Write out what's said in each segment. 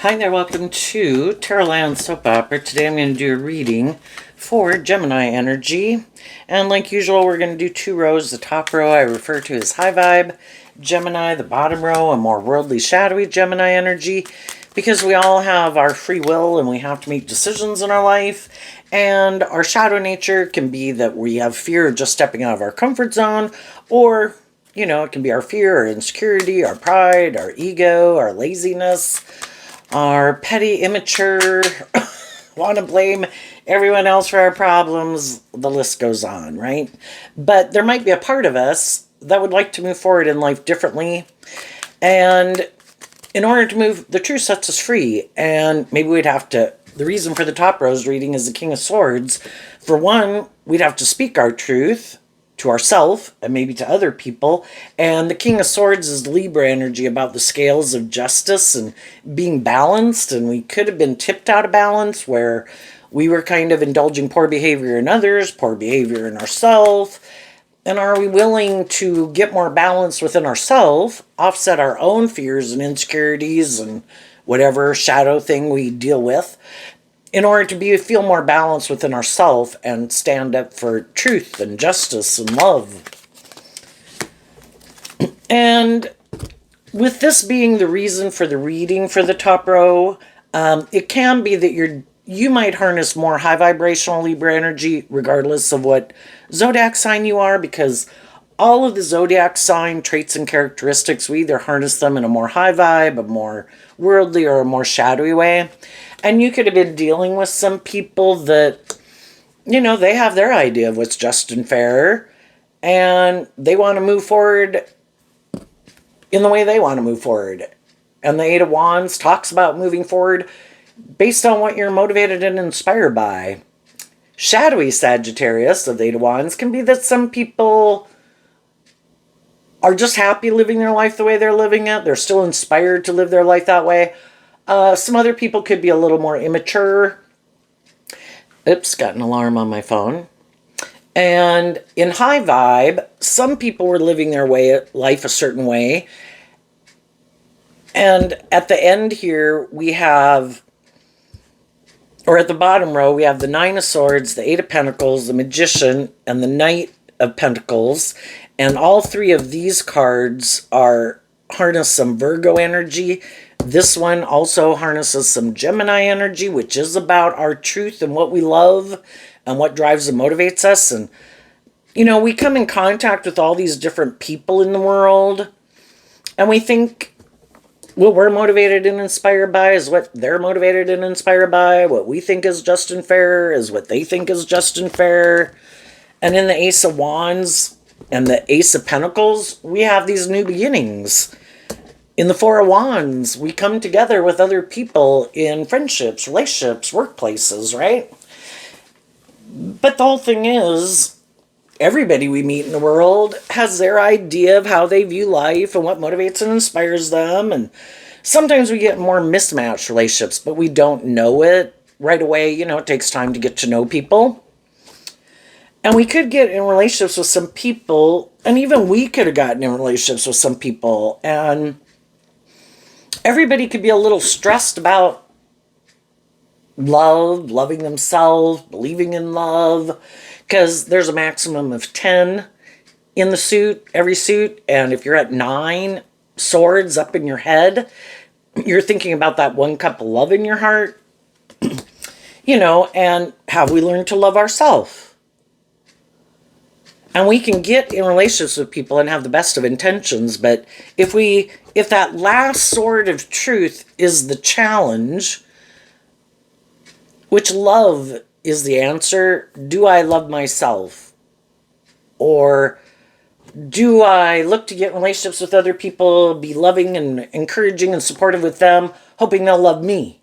Hi there, welcome to Tarotland Soap Opera. Today I'm going to do a reading for Gemini energy. And like usual, we're going to do two rows. The top row I refer to as high vibe Gemini, the bottom row a more worldly, shadowy Gemini energy. Because we all have our free will and we have to make decisions in our life. And our shadow nature can be that we have fear of just stepping out of our comfort zone, or it can be our fear, our insecurity, our pride, our ego, our laziness, our petty, immature, want to blame everyone else for our problems. The list goes on, right? But there might be a part of us that would like to move forward in life differently. And in order to move, the truth sets us free. And maybe we'd have to, the reason for the top rose reading is the King of Swords. For one, we'd have to speak our truth to ourselves and maybe to other people. And the King of Swords is Libra energy, about the scales of justice and being balanced. And we could have been tipped out of balance where we were kind of indulging poor behavior in others, poor behavior in ourselves. And are we willing to get more balance within ourselves, offset our own fears and insecurities and whatever shadow thing we deal with, in order to feel more balanced within ourselves and stand up for truth and justice and love? And with this being the reason for the reading for the top row, it can be that you might harness more high vibrational Libra energy regardless of what zodiac sign you are, because all of the zodiac sign traits and characteristics, we either harness them in a more high vibe, a more worldly, or a more shadowy way. And you could have been dealing with some people that, they have their idea of what's just and fair, and they want to move forward in the way they want to move forward. And the Eight of Wands talks about moving forward based on what you're motivated and inspired by. Shadowy Sagittarius of the Eight of Wands can be that some people are just happy living their life the way they're living it. They're still inspired to live their life that way. Some other people could be a little more immature. Oops, got an alarm on my phone. And in high vibe, some people were living their life a certain way. And at the end here, we have, or at the bottom row, we have the Nine of Swords, the Eight of Pentacles, the Magician, and the Knight of Pentacles. And all three of these cards harness some Virgo energy. This one also harnesses some Gemini energy, which is about our truth and what we love and what drives and motivates us. And, we come in contact with all these different people in the world, and we think what we're motivated and inspired by is what they're motivated and inspired by. What we think is just and fair is what they think is just and fair. And in the Ace of Wands and the Ace of Pentacles, we have these new beginnings. In the Four of Wands, we come together with other people in friendships, relationships, workplaces, right? But the whole thing is, everybody we meet in the world has their idea of how they view life and what motivates and inspires them. And sometimes we get more mismatched relationships, but we don't know it right away. It takes time to get to know people. And we could get in relationships with some people, and even we could have gotten in relationships with some people, and everybody could be a little stressed about love, loving themselves, believing in love, because there's a maximum of 10 in the suit, every suit. And if you're at 9 swords up in your head, you're thinking about that one cup of love in your heart. And have we learned to love ourselves? And we can get in relationships with people and have the best of intentions, but if that last sword of truth is the challenge, which love is the answer, do I love myself? Or do I look to get in relationships with other people, be loving and encouraging and supportive with them, hoping they'll love me?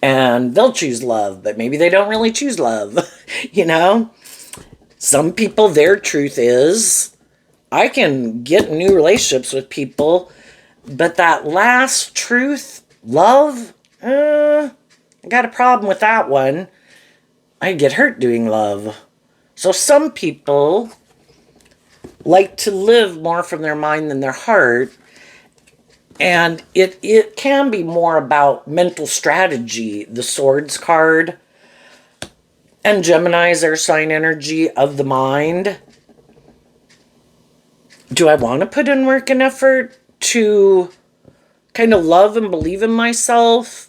And they'll choose love, but maybe they don't really choose love, Some people, their truth is, I can get new relationships with people, but that last truth, love, I got a problem with that one. I get hurt doing love. So some people like to live more from their mind than their heart, And it can be more about mental strategy, the Swords card. And Gemini is air sign energy of the mind. Do I want to put in work and effort to kind of love and believe in myself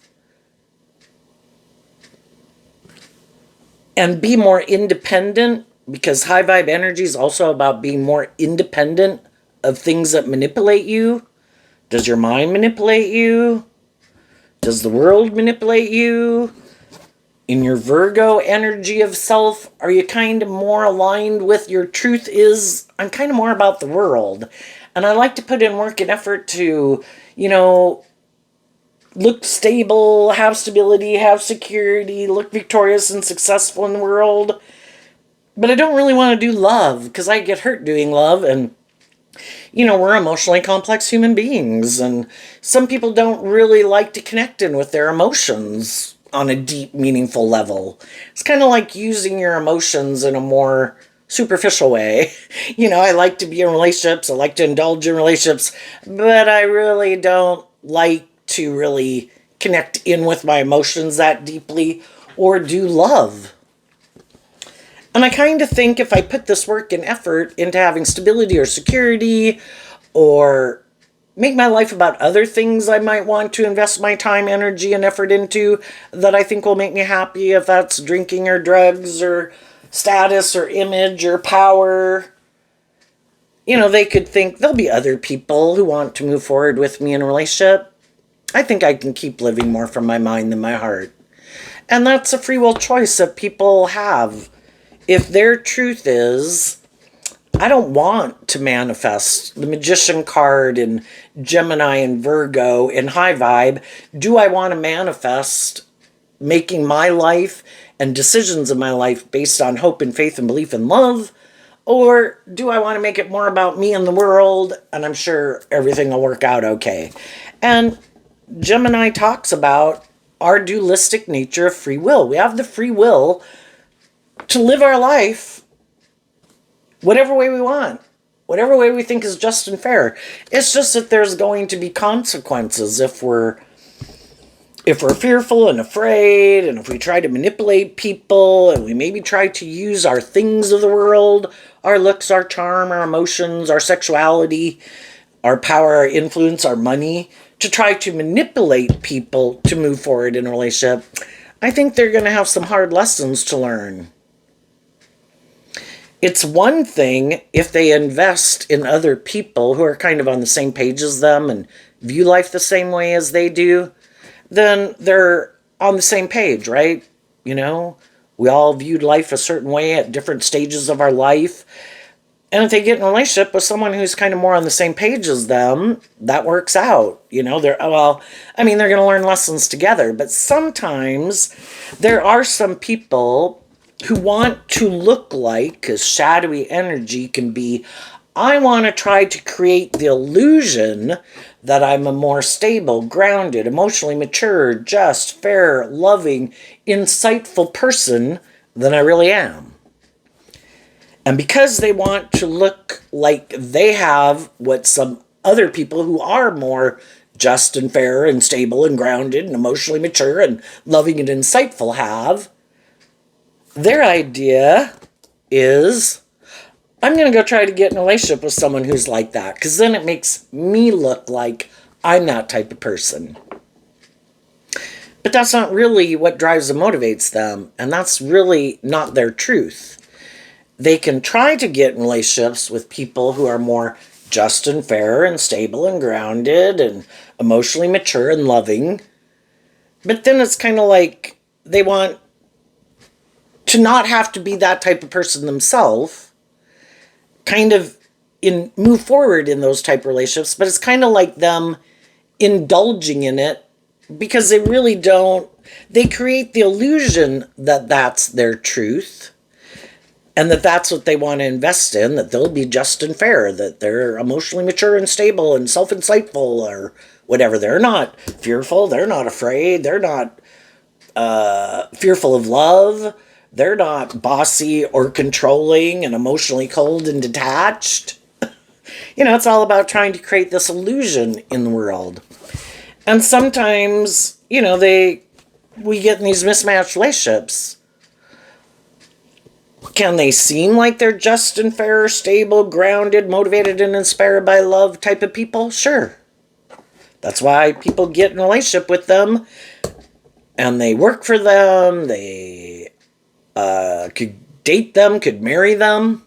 and be more independent? Because high vibe energy is also about being more independent of things that manipulate you. Does your mind manipulate you? Does the world manipulate you? In your Virgo energy of self, are you kind of more aligned with your truth is, I'm kind of more about the world. And I like to put in work and effort to, look stable, have stability, have security, look victorious and successful in the world. But I don't really want to do love because I get hurt doing love, and we're emotionally complex human beings, and some people don't really like to connect in with their emotions on a deep, meaningful level. It's kind of like using your emotions in a more superficial way. I like to be in relationships, I like to indulge in relationships, but I really don't like to really connect in with my emotions that deeply or do love. And I kind of think if I put this work and effort into having stability or security, or make my life about other things I might want to invest my time, energy, and effort into that I think will make me happy, if that's drinking or drugs or status or image or power, they could think there'll be other people who want to move forward with me in a relationship. I think I can keep living more from my mind than my heart. And that's a free will choice that people have. If their truth is, I don't want to manifest the Magician card in Gemini and Virgo in high vibe. Do I want to manifest making my life and decisions in my life based on hope and faith and belief and love? Or do I want to make it more about me and the world, and I'm sure everything will work out okay? And Gemini talks about our dualistic nature of free will. We have the free will to live our life whatever way we want, whatever way we think is just and fair. It's just that there's going to be consequences if we're fearful and afraid, and if we try to manipulate people, and we maybe try to use our things of the world, our looks, our charm, our emotions, our sexuality, our power, our influence, our money, to try to manipulate people to move forward in a relationship. I think they're going to have some hard lessons to learn. It's one thing if they invest in other people who are kind of on the same page as them and view life the same way as they do, then they're on the same page, right? We all viewed life a certain way at different stages of our life. And if they get in a relationship with someone who's kind of more on the same page as them, that works out. They're going to learn lessons together. But sometimes there are some people who want to look like, because shadowy energy can be, I want to try to create the illusion that I'm a more stable, grounded, emotionally mature, just, fair, loving, insightful person than I really am. And because they want to look like they have what some other people who are more just and fair and stable and grounded and emotionally mature and loving and insightful have, their idea is, I'm going to go try to get in a relationship with someone who's like that, because then it makes me look like I'm that type of person. But that's not really what drives and motivates them, and that's really not their truth. They can try to get in relationships with people who are more just and fair and stable and grounded and emotionally mature and loving, but then it's kind of like they want to not have to be that type of person themselves, kind of move forward in those type of relationships, but it's kind of like them indulging in it because they really don't, they create the illusion that that's their truth and that that's what they want to invest in, that they'll be just and fair, that they're emotionally mature and stable and self-insightful or whatever. They're not fearful, they're not afraid, they're not fearful of love, they're not bossy or controlling and emotionally cold and detached. It's all about trying to create this illusion in the world. And sometimes, we get in these mismatched relationships. Can they seem like they're just and fair, stable, grounded, motivated, and inspired by love type of people? Sure. That's why people get in a relationship with them and they work for them. They could date them, could marry them,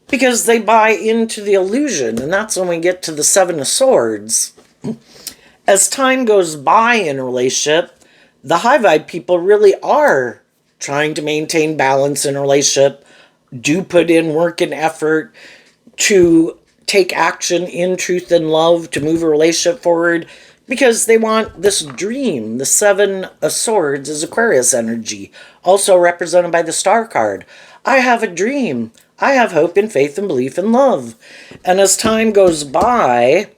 because they buy into the illusion. And that's when we get to the Seven of Swords. As time goes by in a relationship, the high vibe people really are trying to maintain balance in a relationship, do put in work and effort to take action in truth and love to move a relationship forward, because they want this dream. The Seven of Swords is Aquarius energy, also represented by the Star card. I have a dream. I have hope and faith and belief in love. And as time goes by,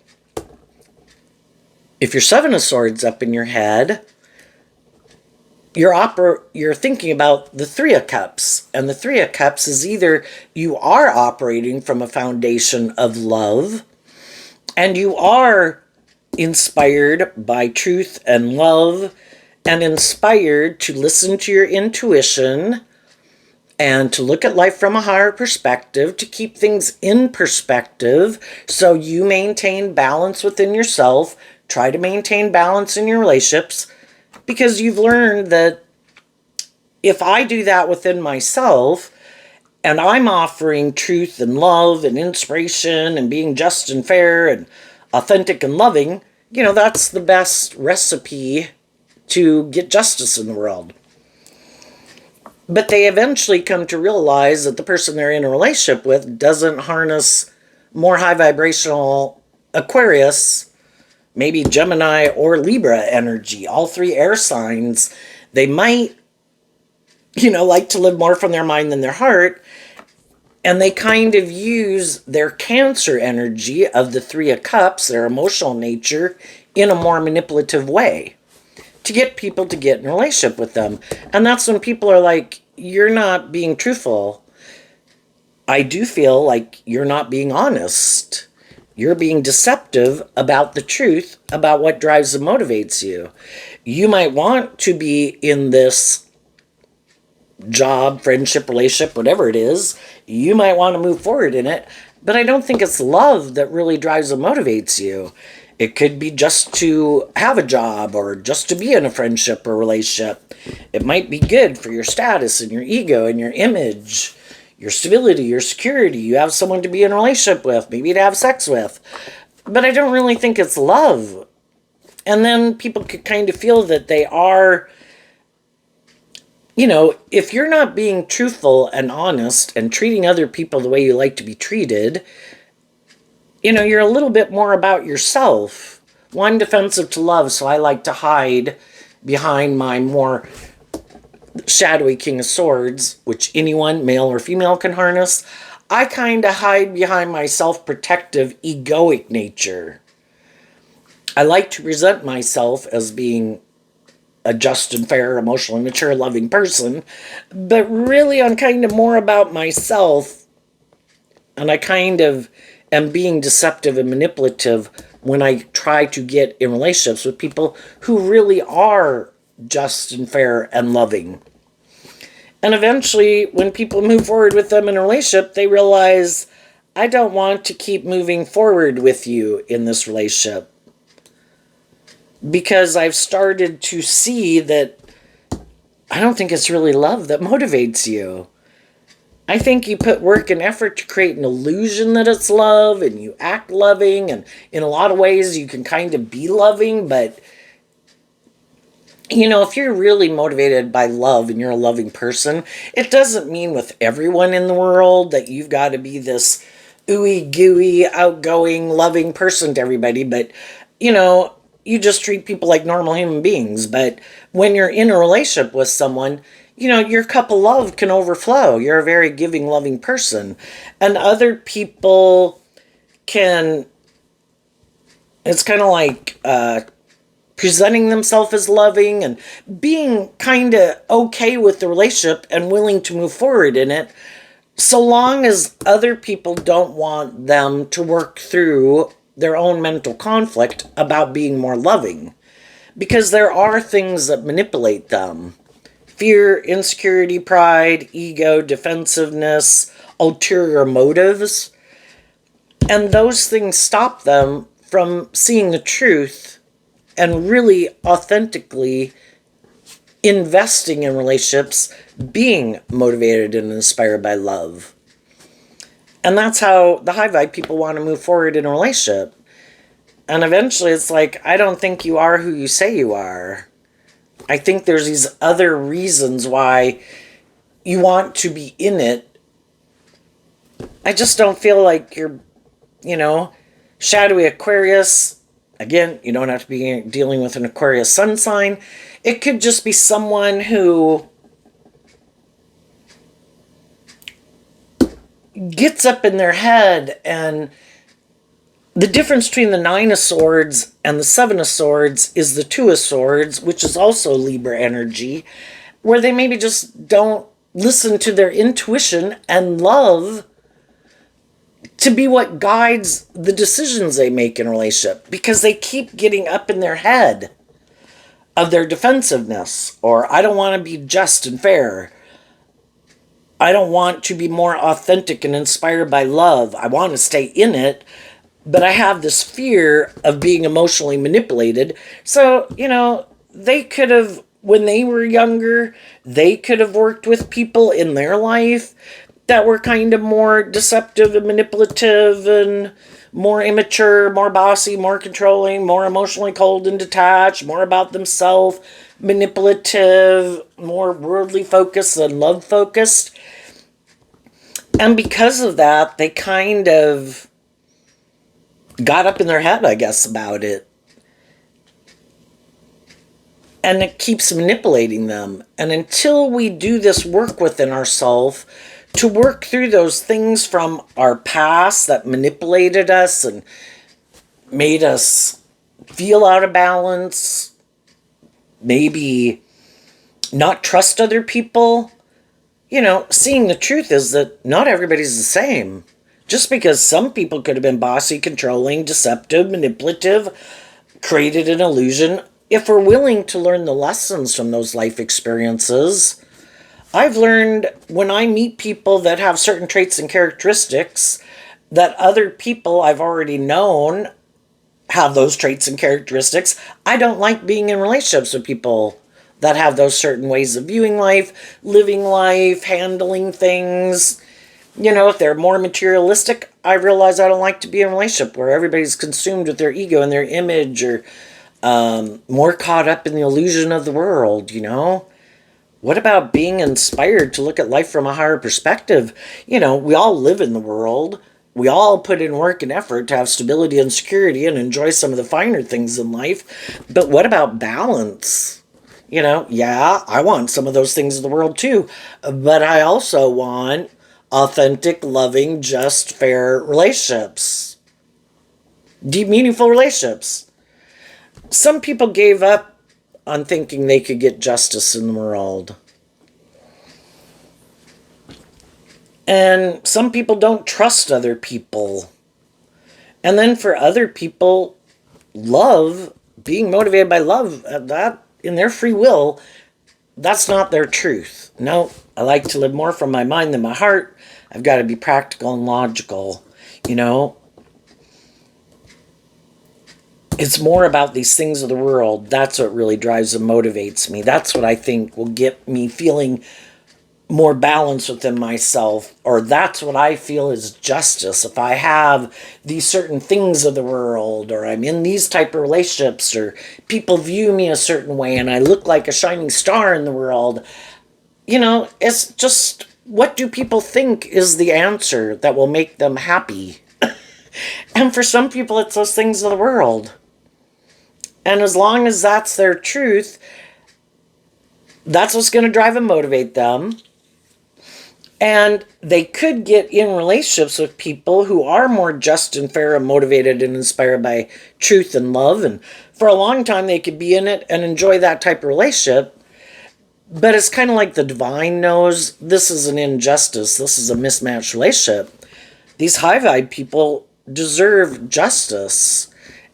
if you're Seven of Swords up in your head, you're thinking about the Three of Cups. And the Three of Cups is either you are operating from a foundation of love, and you are inspired by truth and love, and inspired to listen to your intuition and to look at life from a higher perspective, to keep things in perspective so you maintain balance within yourself, try to maintain balance in your relationships, because you've learned that if I do that within myself, and I'm offering truth and love and inspiration and being just and fair and authentic and loving, that's the best recipe to get justice in the world. But they eventually come to realize that the person they're in a relationship with doesn't harness more high vibrational Aquarius, maybe Gemini or Libra energy, all three air signs. They might, like to live more from their mind than their heart. And they kind of use their Cancer energy of the Three of Cups, their emotional nature, in a more manipulative way to get people to get in a relationship with them. And that's when people are like, you're not being truthful. I do feel like you're not being honest. You're being deceptive about the truth, about what drives and motivates you. You might want to be in this job, friendship, relationship, whatever it is. You might want to move forward in it, but I don't think it's love that really drives and motivates you. It could be just to have a job or just to be in a friendship or relationship. It might be good for your status and your ego and your image, your stability, your security. You have someone to be in a relationship with, maybe to have sex with. But I don't really think it's love. And then people could kind of feel that they are, if you're not being truthful and honest and treating other people the way you like to be treated, you're a little bit more about yourself. Well, I'm defensive to love, so I like to hide behind my more shadowy King of Swords, which anyone, male or female, can harness. I kind of hide behind my self-protective, egoic nature. I like to present myself as being a just and fair, emotionally mature, loving person, but really I'm kind of more about myself, and I kind of am being deceptive and manipulative when I try to get in relationships with people who really are just and fair and loving. And eventually, when people move forward with them in a relationship, they realize, I don't want to keep moving forward with you in this relationship, because I've started to see that I don't think it's really love that motivates you. I think you put work and effort to create an illusion that it's love, and you act loving, and in a lot of ways you can kind of be loving, but if you're really motivated by love and you're a loving person, it doesn't mean with everyone in the world that you've got to be this ooey gooey, outgoing, loving person to everybody, but you just treat people like normal human beings. But when you're in a relationship with someone, your cup of love can overflow. You're a very giving, loving person. And other people can, it's kind of like presenting themselves as loving and being kind of okay with the relationship and willing to move forward in it, So long as other people don't want them to work through their own mental conflict about being more loving. Because there are things that manipulate them: fear, insecurity, pride, ego, defensiveness, ulterior motives. And those things stop them from seeing the truth and really authentically investing in relationships, being motivated and inspired by love. And that's how the high vibe people want to move forward in a relationship. And eventually it's like, I don't think you are who you say you are. I think there's these other reasons why you want to be in it. I just don't feel like you're, shadowy Aquarius. Again, you don't have to be dealing with an Aquarius sun sign. It could just be someone who gets up in their head, and the difference between the Nine of Swords and the Seven of Swords is the Two of Swords, which is also Libra energy, where they maybe just don't listen to their intuition and love to be what guides the decisions they make in a relationship, because they keep getting up in their head of their defensiveness, or I don't want to be just and fair. I don't want to be more authentic and inspired by love. I want to stay in it, but I have this fear of being emotionally manipulated. So, they could have, when they were younger, they could have worked with people in their life that were kind of more deceptive and manipulative and more immature, more bossy, more controlling, more emotionally cold and detached, more about themselves, manipulative, more worldly focused than love focused. And because of that, they kind of got up in their head, I guess, about it. And it keeps manipulating them. And until we do this work within ourselves to work through those things from our past that manipulated us and made us feel out of balance, maybe not trust other people, seeing the truth is that not everybody's the same. Just because some people could have been bossy, controlling, deceptive, manipulative, created an illusion, if we're willing to learn the lessons from those life experiences. I've learned when I meet people that have certain traits and characteristics that other people I've already known have those traits and characteristics. I don't like being in relationships with people that have those certain ways of viewing life, living life, handling things. If they're more materialistic, I realize I don't like to be in a relationship where everybody's consumed with their ego and their image, or more caught up in the illusion of the world, What about being inspired to look at life from a higher perspective? We all live in the world. We all put in work and effort to have stability and security and enjoy some of the finer things in life. But what about balance? Yeah, I want some of those things in the world too. But I also want authentic, loving, just, fair relationships. Deep, meaningful relationships. Some people gave up on thinking they could get justice in the world. And some people don't trust other people. And then for other people, love, being motivated by love, that in their free will, that's not their truth. No, I like to live more from my mind than my heart. I've got to be practical and logical, It's more about these things of the world. That's what really drives and motivates me. That's what I think will get me feeling more balance within myself, or that's what I feel is justice. If I have these certain things of the world, or I'm in these type of relationships, or people view me a certain way and I look like a shining star in the world, it's just, what do people think is the answer that will make them happy? And for some people, it's those things of the world. And as long as that's their truth, that's what's going to drive and motivate them. And they could get in relationships with people who are more just and fair and motivated and inspired by truth and love. And for a long time, they could be in it and enjoy that type of relationship. But it's kind of like the divine knows this is an injustice, this is a mismatched relationship. These high vibe people deserve justice,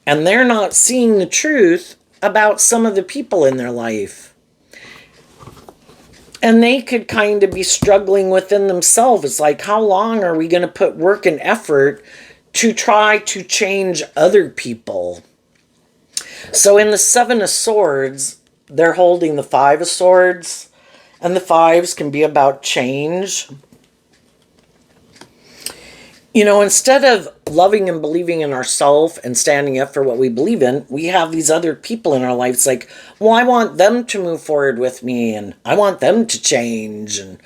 and they're not seeing the truth about some of the people in their life. And they could kind of be struggling within themselves. It's like, how long are we going to put work and effort to try to change other people? So in the Seven of Swords, they're holding the Five of Swords, and the fives can be about change. You know, instead of loving and believing in ourselves and standing up for what we believe in, we have these other people in our life. It's like, well, I want them to move forward with me, and I want them to change. And,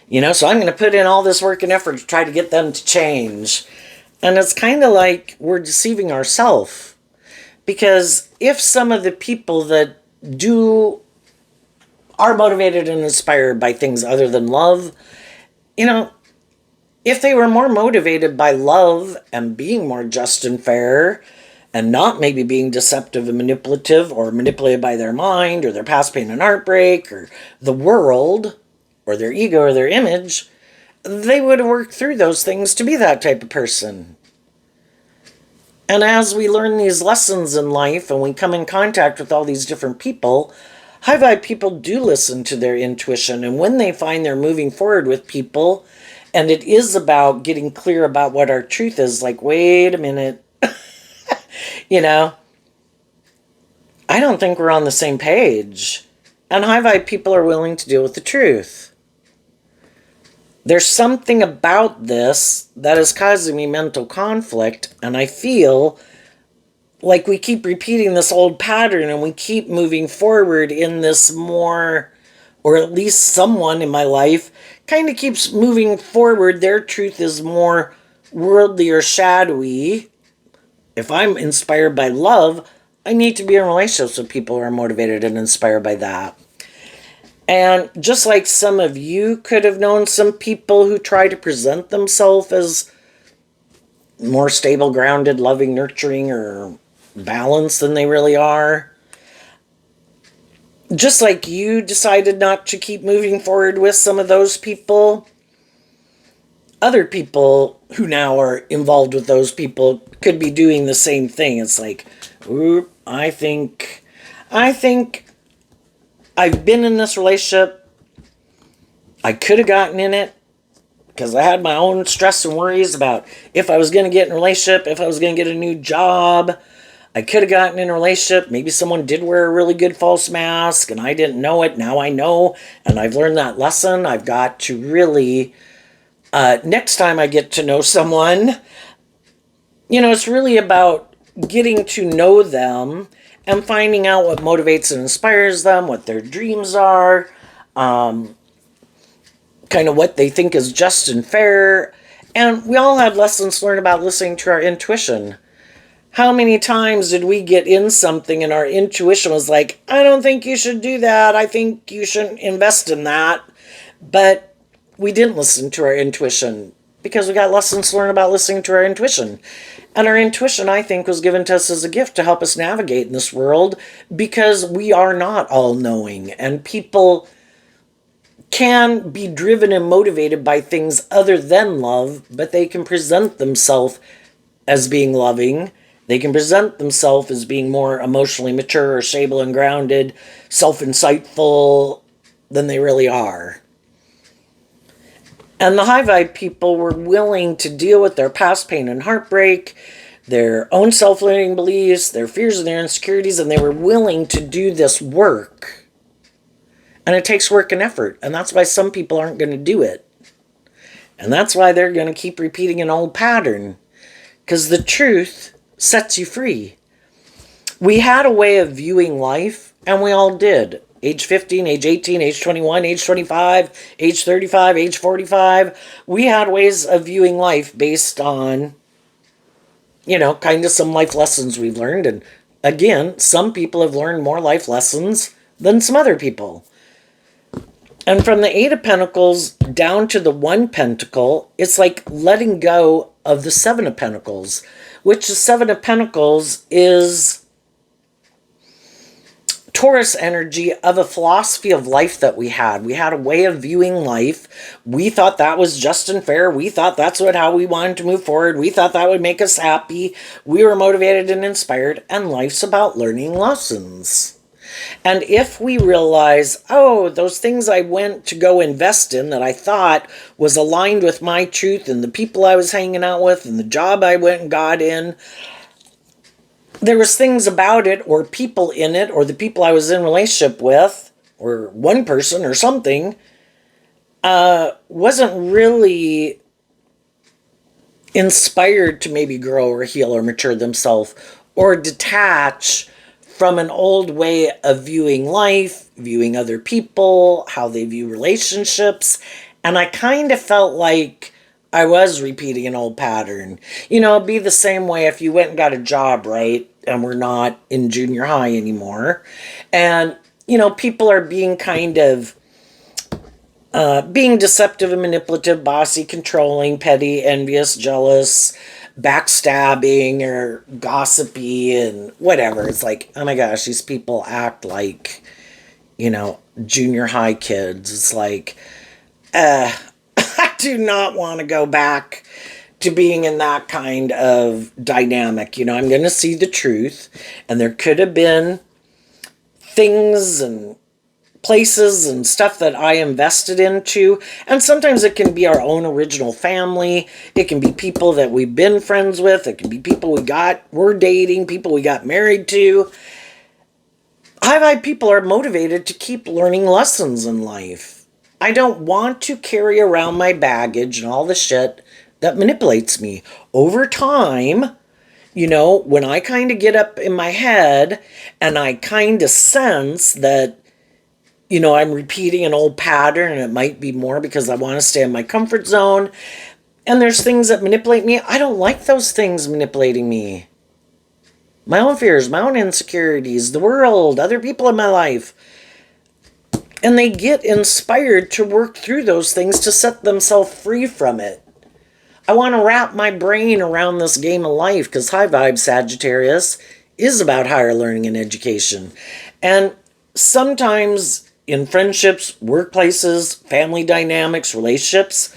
you know, so I'm going to put in all this work and effort to try to get them to change. And it's kind of like we're deceiving ourselves. Because if some of the people that are motivated and inspired by things other than love, you know, if they were more motivated by love and being more just and fair and not maybe being deceptive and manipulative or manipulated by their mind or their past pain and heartbreak or the world or their ego or their image, they would have worked through those things to be that type of person. And as we learn these lessons in life and we come in contact with all these different people, high vibe people do listen to their intuition. And when they find they're moving forward with people, and it is about getting clear about what our truth is, like, wait a minute, you know, I don't think we're on the same page. And high vibe people are willing to deal with the truth. There's something about this that is causing me mental conflict, and I feel like we keep repeating this old pattern and we keep moving forward in this more, or at least someone in my life kind of keeps moving forward. Their truth is more worldly or shadowy. If I'm inspired by love, I need to be in relationships with people who are motivated and inspired by that. And just like some of you could have known some people who try to present themselves as more stable, grounded, loving, nurturing, or balanced than they really are, just like you decided not to keep moving forward with some of those people, other people who now are involved with those people could be doing the same thing. It's like, oop, I think I've been in this relationship. I could have gotten in it because I had my own stress and worries about if I was going to get in a relationship, if I was going to get a new job. I could have gotten in a relationship. Maybe someone did wear a really good false mask and I didn't know it. Now I know, and I've learned that lesson. I've got to really, next time I get to know someone, you know, it's really about getting to know them and finding out what motivates and inspires them, what their dreams are, kind of what they think is just and fair. And we all had lessons learned about listening to our intuition. How many times did we get in something and our intuition was like, I don't think you should do that. I think you shouldn't invest in that. But we didn't listen to our intuition because we got lessons learned about listening to our intuition. And our intuition, I think, was given to us as a gift to help us navigate in this world because we are not all-knowing. And people can be driven and motivated by things other than love, but they can present themselves as being loving. They can present themselves as being more emotionally mature or stable and grounded, self-insightful than they really are. And the high vibe people were willing to deal with their past pain and heartbreak, their own self-limiting beliefs, their fears and their insecurities, and they were willing to do this work. And it takes work and effort, and that's why some people aren't going to do it. And that's why they're going to keep repeating an old pattern, because the truth sets you free. We had a way of viewing life, and we all did. Age 15, age 18, age 21, age 25, age 35, age 45. We had ways of viewing life based on, you know, kind of some life lessons we've learned. And again, some people have learned more life lessons than some other people. And from the Eight of Pentacles down to the One Pentacle, it's like letting go of the Seven of Pentacles, which the Seven of Pentacles is Taurus energy of a philosophy of life that we had. We had a way of viewing life. We thought that was just and fair. We thought that's how we wanted to move forward. We thought that would make us happy. We were motivated and inspired, and life's about learning lessons. And if we realize, oh, those things I went to go invest in that I thought was aligned with my truth and the people I was hanging out with and the job I went and got in, there was things about it or people in it or the people I was in relationship with or one person or something wasn't really inspired to maybe grow or heal or mature themselves or detach from an old way of viewing life, viewing other people, how they view relationships. And I kind of felt like I was repeating an old pattern. It'd be the same way if you went and got a job, right? And we're not in junior high anymore. And, people are being kind of being deceptive and manipulative, bossy, controlling, petty, envious, jealous, backstabbing, or gossipy, and whatever. It's like, oh my gosh, these people act like, junior high kids. It's like, I do not want to go back to being in that kind of dynamic. I'm going to see the truth, and there could have been things and places and stuff that I invested into. And sometimes it can be our own original family. It can be people that we've been friends with. It can be people we're dating, people we got married to. High vibe people are motivated to keep learning lessons in life. I don't want to carry around my baggage and all the shit that manipulates me. Over time, when I kind of get up in my head and I kind of sense that I'm repeating an old pattern, and it might be more because I want to stay in my comfort zone. And there's things that manipulate me. I don't like those things manipulating me. My own fears, my own insecurities, the world, other people in my life. And they get inspired to work through those things to set themselves free from it. I want to wrap my brain around this game of life because high vibe Sagittarius is about higher learning and education. And sometimes in friendships, workplaces, family dynamics, relationships,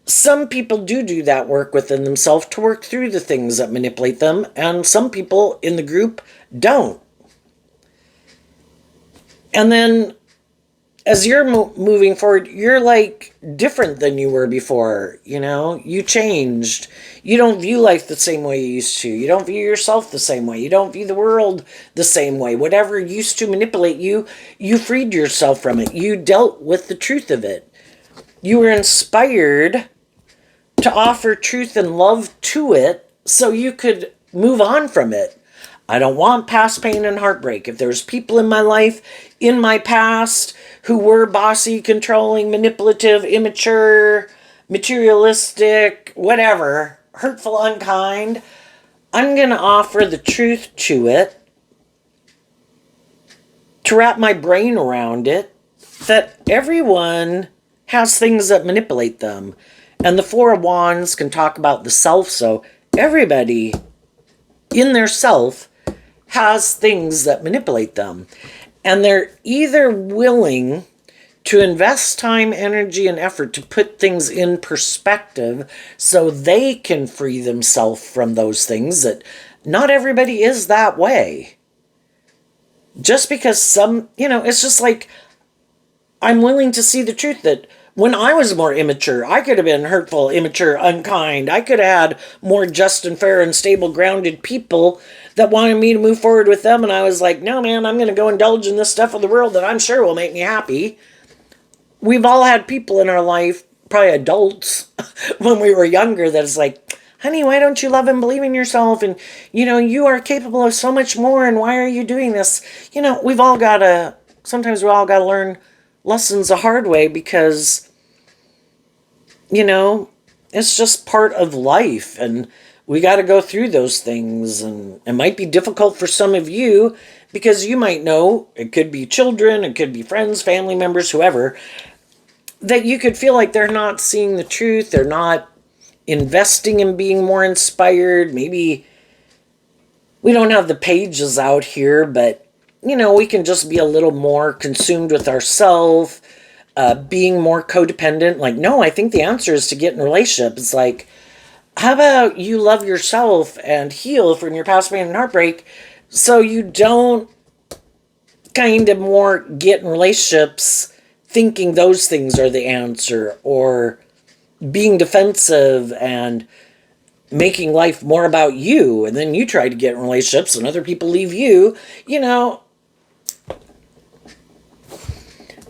some people do that work within themselves to work through the things that manipulate them, and some people in the group don't. And then as you're moving forward, you're like different than you were before. You changed. You don't view life the same way you used to. You don't view yourself the same way. You don't view the world the same way. Whatever used to manipulate you, you freed yourself from it. You dealt with the truth of it. You were inspired to offer truth and love to it so you could move on from it. I don't want past pain and heartbreak. If there's people in my life, in my past, who were bossy, controlling, manipulative, immature, materialistic, whatever, hurtful, unkind, I'm going to offer the truth to it, to wrap my brain around it, that everyone has things that manipulate them. And the Four of Wands can talk about the self, so everybody in their self has things that manipulate them. And they're either willing to invest time, energy, and effort to put things in perspective so they can free themselves from those things. That not everybody is that way. Just because it's just like, I'm willing to see the truth that when I was more immature, I could have been hurtful, immature, unkind. I could have had more just and fair and stable, grounded people that wanted me to move forward with them. And I was like, no, man, I'm going to go indulge in this stuff of the world that I'm sure will make me happy. We've all had people in our life, probably adults, when we were younger, that is like, honey, why don't you love and believe in yourself? And, you are capable of so much more. And why are you doing this? Sometimes we all got to learn lessons the hard way because, it's just part of life. And we got to go through those things. And it might be difficult for some of you because you might know, it could be children, it could be friends, family members, whoever, that you could feel like they're not seeing the truth. They're not investing in being more inspired. Maybe we don't have the pages out here, but, we can just be a little more consumed with ourselves, being more codependent. Like, no, I think the answer is to get in a relationship. It's like, how about you love yourself and heal from your past pain and heartbreak so you don't kind of more get in relationships thinking those things are the answer, or being defensive and making life more about you, and then you try to get in relationships and other people leave you.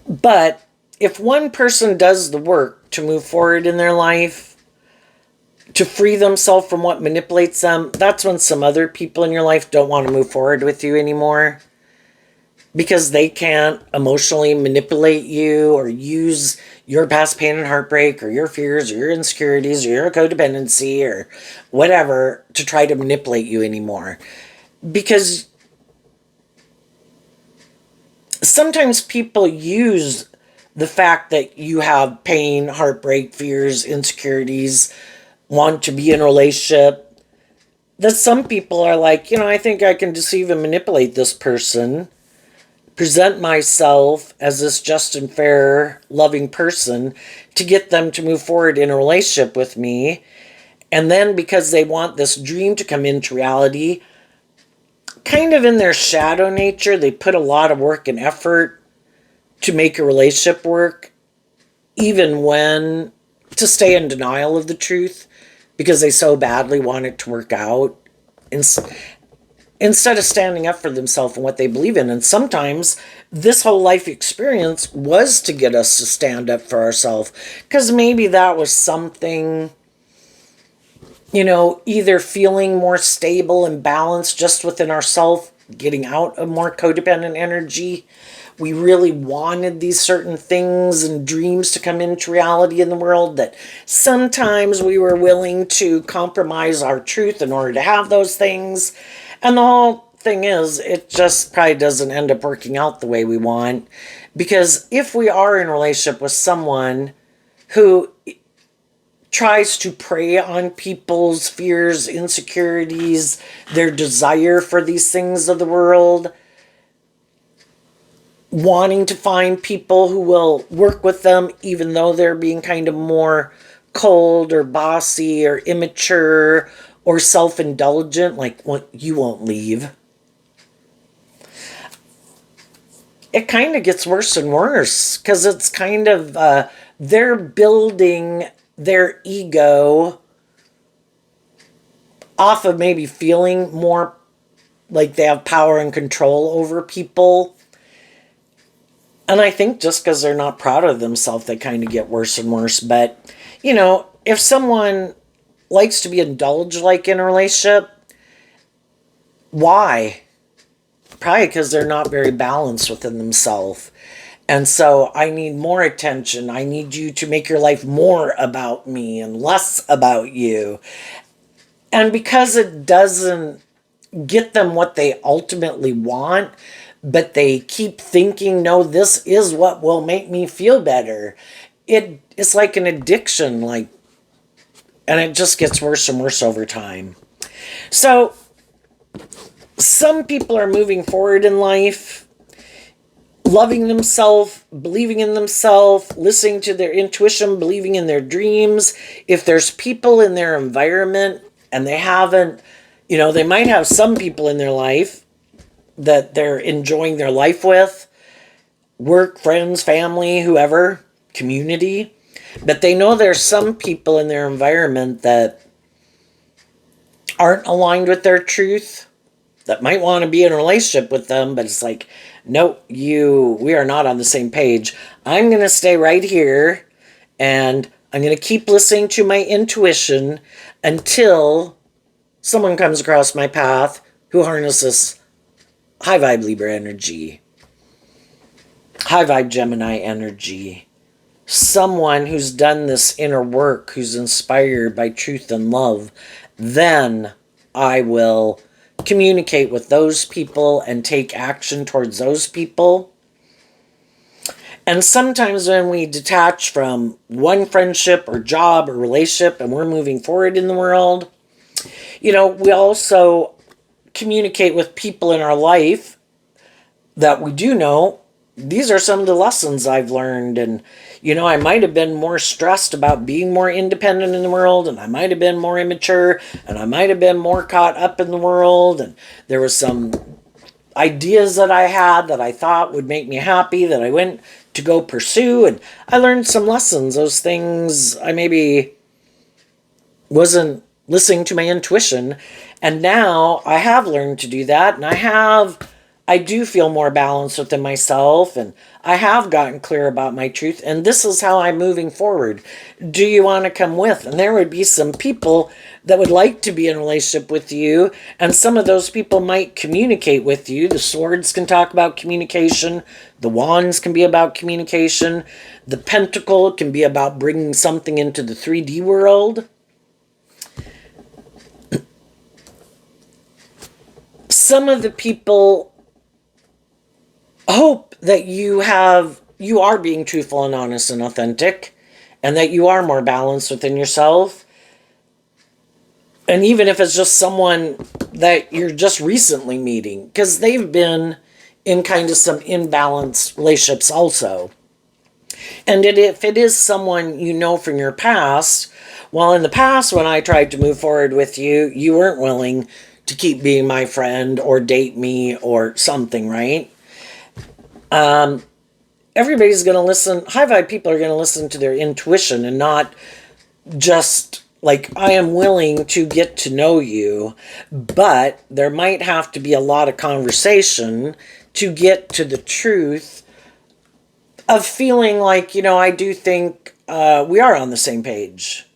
But if one person does the work to move forward in their life, to free themselves from what manipulates them, that's when some other people in your life don't want to move forward with you anymore, because they can't emotionally manipulate you or use your past pain and heartbreak or your fears or your insecurities or your codependency or whatever to try to manipulate you anymore. Because sometimes people use the fact that you have pain, heartbreak, fears, insecurities, want to be in a relationship, that some people are like, I think I can deceive and manipulate this person, present myself as this just and fair, loving person to get them to move forward in a relationship with me. And then because they want this dream to come into reality, kind of in their shadow nature, they put a lot of work and effort to make a relationship work, even when to stay in denial of the truth because they so badly want it to work out, instead of standing up for themselves and what they believe in. And sometimes this whole life experience was to get us to stand up for ourselves, because maybe that was something, either feeling more stable and balanced just within ourselves, getting out of more codependent energy. We really wanted these certain things and dreams to come into reality in the world, that sometimes we were willing to compromise our truth in order to have those things. And the whole thing is, it just probably doesn't end up working out the way we want. Because if we are in a relationship with someone who tries to prey on people's fears, insecurities, their desire for these things of the world, wanting to find people who will work with them even though they're being kind of more cold or bossy or immature or self-indulgent, like, you won't leave. It kind of gets worse and worse, because it's kind of, they're building their ego off of maybe feeling more like they have power and control over people. And I think just because they're not proud of themselves, they kind of get worse and worse. But, if someone likes to be indulged like in a relationship, why? Probably because they're not very balanced within themselves. And so I need more attention. I need you to make your life more about me and less about you. And because it doesn't get them what they ultimately want, but they keep thinking, no, this is what will make me feel better. It's like an addiction, and it just gets worse and worse over time. So some people are moving forward in life, loving themselves, believing in themselves, listening to their intuition, believing in their dreams. If there's people in their environment and they haven't, they might have some people in their life that they're enjoying their life with, work, friends, family, whoever, community, but they know there's some people in their environment that aren't aligned with their truth, that might want to be in a relationship with them, but it's like, nope, we are not on the same page. I'm going to stay right here, and I'm going to keep listening to my intuition until someone comes across my path who harnesses high vibe Libra energy, high vibe Gemini energy, someone who's done this inner work, who's inspired by truth and love. Then I will communicate with those people and take action towards those people. And sometimes when we detach from one friendship or job or relationship and we're moving forward in the world, we also communicate with people in our life that we do know, these are some of the lessons I've learned. And, I might have been more stressed about being more independent in the world, and I might have been more immature, and I might have been more caught up in the world. And there was some ideas that I had that I thought would make me happy that I went to go pursue. And I learned some lessons. Those things I maybe wasn't listening to my intuition. And now I have learned to do that. And I do feel more balanced within myself, and I have gotten clear about my truth, and this is how I'm moving forward. Do you want to come with? And there would be some people that would like to be in a relationship with you, and some of those people might communicate with you. The swords can talk about communication. The wands can be about communication. The pentacle can be about bringing something into the 3D world. Some of the people hope that you are being truthful and honest and authentic, and that you are more balanced within yourself. And even if it's just someone that you're just recently meeting, because they've been in kind of some imbalanced relationships also. And if it is someone you know from your past, well, in the past when I tried to move forward with you, you weren't willing to keep being my friend or date me or something, right? Everybody's going to listen. High vibe people are going to listen to their intuition and not just like, I am willing to get to know you, but there might have to be a lot of conversation to get to the truth of feeling like, I do think we are on the same page.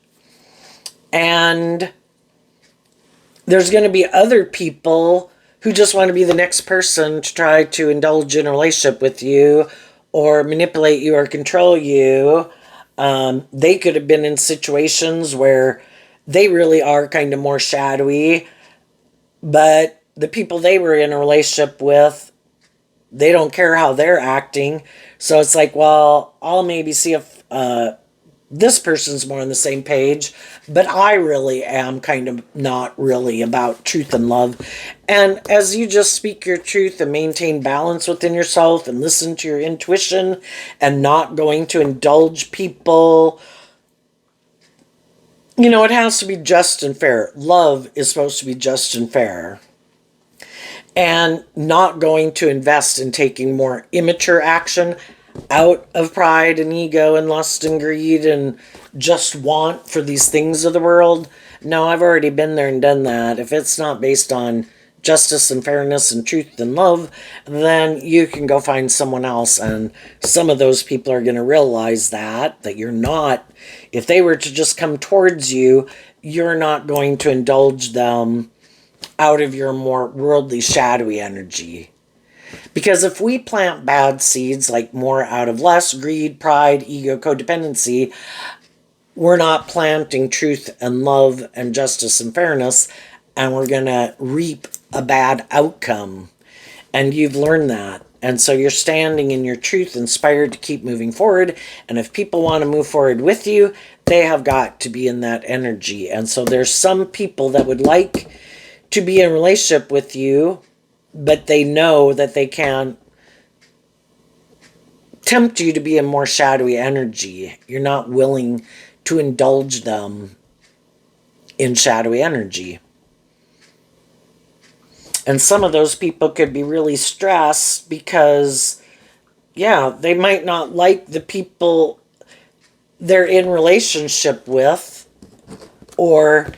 And there's going to be other people who just want to be the next person to try to indulge in a relationship with you or manipulate you or control you. They could have been in situations where they really are kind of more shadowy, but the people they were in a relationship with, they don't care how they're acting. So it's like, well, I'll maybe see if this person's more on the same page, but I really am kind of not really about truth and love. And as you just speak your truth and maintain balance within yourself and listen to your intuition and not going to indulge people, it has to be just and fair. Love is supposed to be just and fair. And not going to invest in taking more immature action out of pride and ego and lust and greed and just want for these things of the world. No, I've already been there and done that. If it's not based on justice and fairness and truth and love, then you can go find someone else. And some of those people are going to realize that you're not, if they were to just come towards you, you're not going to indulge them out of your more worldly, shadowy energy. Because if we plant bad seeds, like more out of lust, greed, pride, ego, codependency, we're not planting truth and love and justice and fairness, and we're going to reap a bad outcome. And you've learned that. And so you're standing in your truth, inspired to keep moving forward. And if people want to move forward with you, they have got to be in that energy. And so there's some people that would like to be in a relationship with you, but they know that they can tempt you to be a more shadowy energy. You're not willing to indulge them in shadowy energy. And some of those people could be really stressed because, they might not like the people they're in relationship with, or,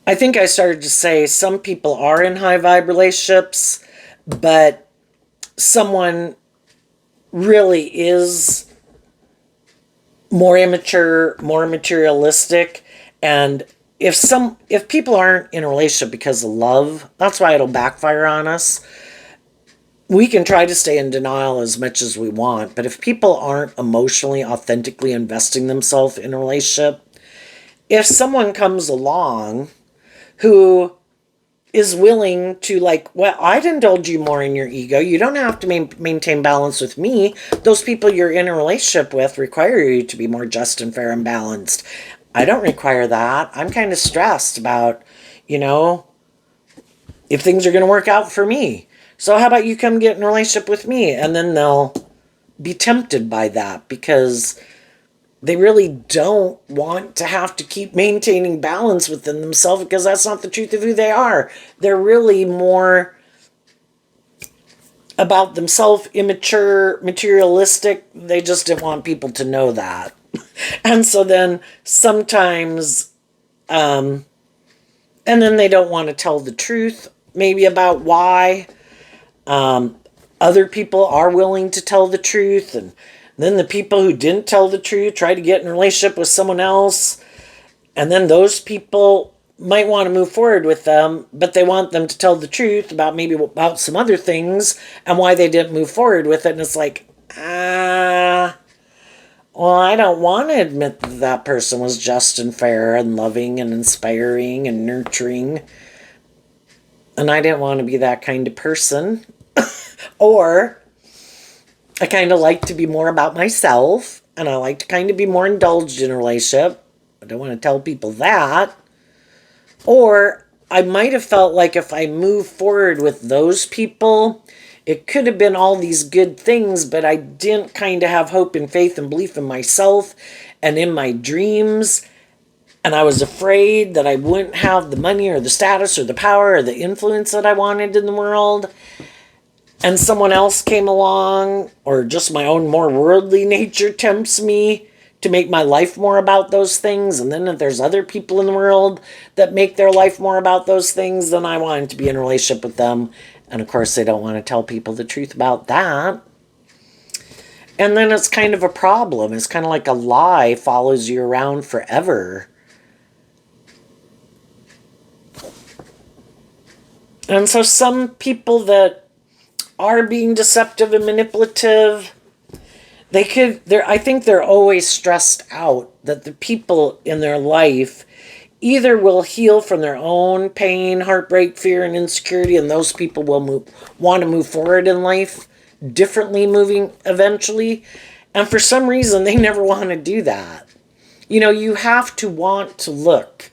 I think I started to say some people are in high vibe relationships, but someone really is more immature, more materialistic. And if people aren't in a relationship because of love, that's why it'll backfire on us. We can try to stay in denial as much as we want, but if people aren't emotionally, authentically investing themselves in a relationship, if someone comes along who is willing to I'd indulge you more in your ego. You don't have to maintain balance with me. Those people you're in a relationship with require you to be more just and fair and balanced. I don't require that. I'm kind of stressed about, if things are going to work out for me. So how about you come get in a relationship with me? And then they'll be tempted by that because they really don't want to have to keep maintaining balance within themselves because that's not the truth of who they are. They're really more about themselves, immature, materialistic. They just didn't want people to know that. And so then sometimes, and then they don't want to tell the truth, maybe about why other people are willing to tell the truth. And then the people who didn't tell the truth try to get in a relationship with someone else. And then those people might want to move forward with them, but they want them to tell the truth about maybe about some other things and why they didn't move forward with it. And it's like, well, I don't want to admit that that person was just and fair and loving and inspiring and nurturing. And I didn't want to be that kind of person. Or I kind of like to be more about myself, and I like to kind of be more indulged in a relationship. I don't want to tell people that. Or I might have felt like if I moved forward with those people, it could have been all these good things, but I didn't kind of have hope and faith and belief in myself and in my dreams. And I was afraid that I wouldn't have the money or the status or the power or the influence that I wanted in the world. And someone else came along, or just my own more worldly nature tempts me to make my life more about those things. And then if there's other people in the world that make their life more about those things, then I wanted to be in a relationship with them. And of course, they don't want to tell people the truth about that. And then it's kind of a problem. It's kind of like a lie follows you around forever. And so some people that are being deceptive and manipulative, I think they're always stressed out that the people in their life either will heal from their own pain, heartbreak, fear, and insecurity, and those people will want to move forward in life differently, moving eventually. And for some reason, they never want to do that. You know, you have to want to look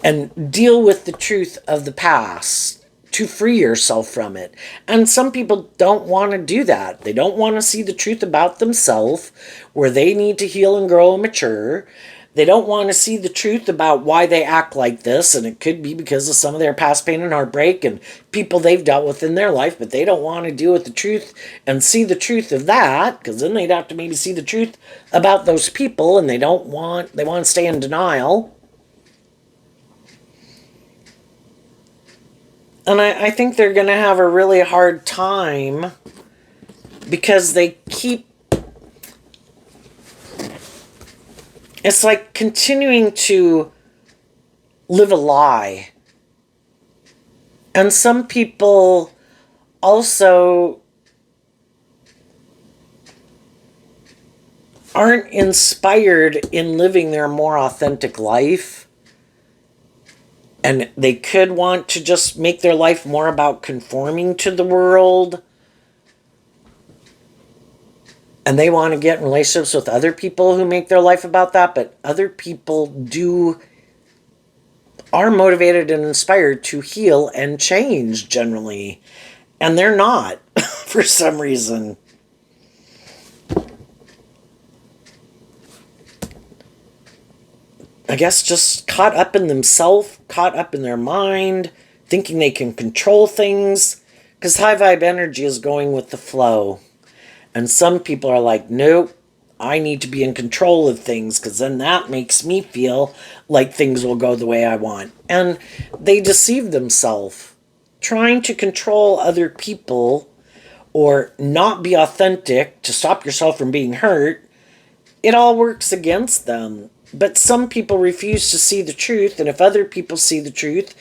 and deal with the truth of the past to free yourself from it. And some people don't want to do that. They don't want to see the truth about themselves, where they need to heal and grow and mature. They don't want to see the truth about why they act like this, and it could be because of some of their past pain and heartbreak and people they've dealt with in their life, but they don't want to deal with the truth and see the truth of that, because then they'd have to maybe see the truth about those people, and they want to stay in denial. And I think they're going to have a really hard time because they keep... It's like continuing to live a lie. And some people also aren't inspired in living their more authentic life. And they could want to just make their life more about conforming to the world. And they want to get in relationships with other people who make their life about that. But other people are motivated and inspired to heal and change generally. And they're not for some reason. I guess just caught up in themselves, caught up in their mind, thinking they can control things. Because high vibe energy is going with the flow. And some people are like, nope, I need to be in control of things, because then that makes me feel like things will go the way I want. And they deceive themselves. Trying to control other people or not be authentic to stop yourself from being hurt, it all works against them. But some people refuse to see the truth, and if other people see the truth,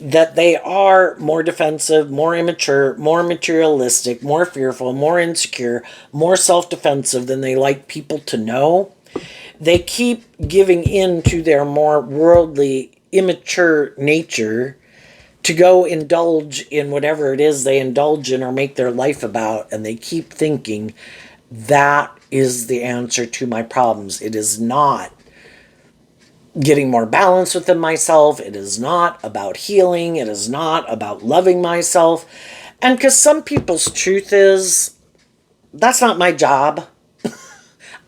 that they are more defensive, more immature, more materialistic, more fearful, more insecure, more self-defensive than they like people to know, they keep giving in to their more worldly, immature nature to go indulge in whatever it is they indulge in or make their life about, and they keep thinking that is the answer to my problems. It is not getting more balance within myself. It is not about healing. It is not about loving myself. And because some people's truth is, that's not my job.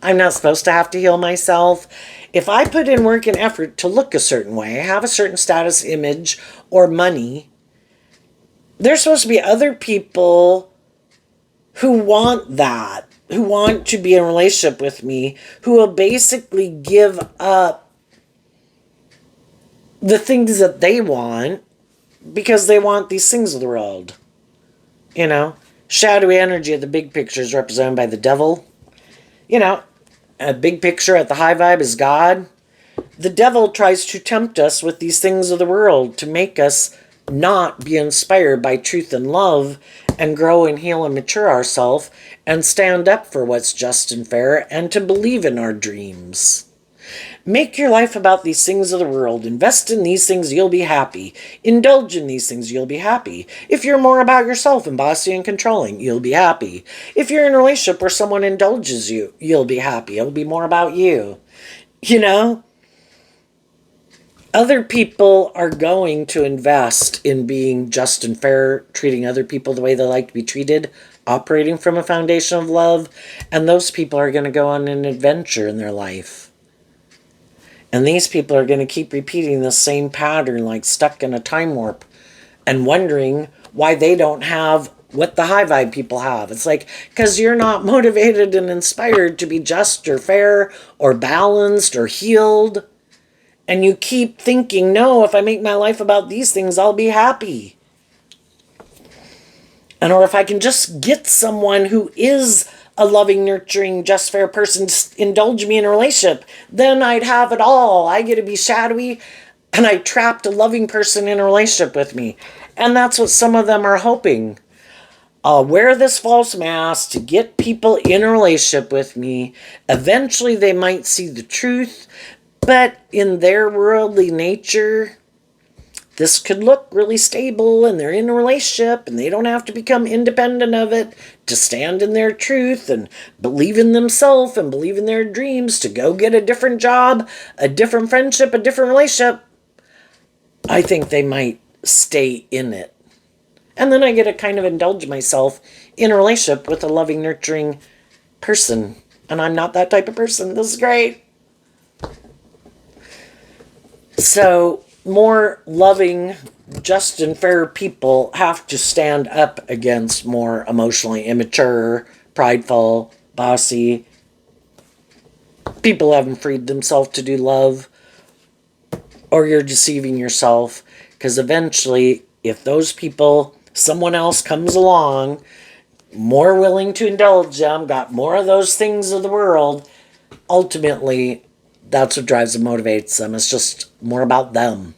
I'm not supposed to have to heal myself. If I put in work and effort to look a certain way, have a certain status, image, or money, there's supposed to be other people who want that, who want to be in a relationship with me, who will basically give up the things that they want because they want these things of the world. You know, shadowy energy of the big picture is represented by the devil. You know, a big picture at the high vibe is God. The devil tries to tempt us with these things of the world to make us not be inspired by truth and love and grow and heal and mature ourselves and stand up for what's just and fair and to believe in our dreams. Make your life about these things of the world. Invest in these things, you'll be happy. Indulge in these things, you'll be happy. If you're more about yourself and bossy and controlling, you'll be happy. If you're in a relationship where someone indulges you, you'll be happy. It'll be more about you. You know? Other people are going to invest in being just and fair, treating other people the way they like to be treated, operating from a foundation of love, and those people are going to go on an adventure in their life. And these people are going to keep repeating the same pattern, like stuck in a time warp, and wondering why they don't have what the high vibe people have. It's like, because you're not motivated and inspired to be just or fair or balanced or healed. And you keep thinking, no, if I make my life about these things, I'll be happy. And or if I can just get someone who is a loving, nurturing, just, fair person to indulge me in a relationship, then I'd have it all. I get to be shadowy, and I trapped a loving person in a relationship with me. And that's what some of them are hoping. I'll wear this false mask to get people in a relationship with me. Eventually they might see the truth, but in their worldly nature, this could look really stable and they're in a relationship and they don't have to become independent of it to stand in their truth and believe in themselves and believe in their dreams to go get a different job, a different friendship, a different relationship. I think they might stay in it. And then I get to kind of indulge myself in a relationship with a loving, nurturing person. And I'm not that type of person. This is great. So more loving, just and fair people have to stand up against more emotionally immature, prideful, bossy people who haven't freed themselves to do love, or you're deceiving yourself. Because eventually, if those people, someone else comes along, more willing to indulge them, got more of those things of the world, ultimately, that's what drives and motivates them. It's just more about them.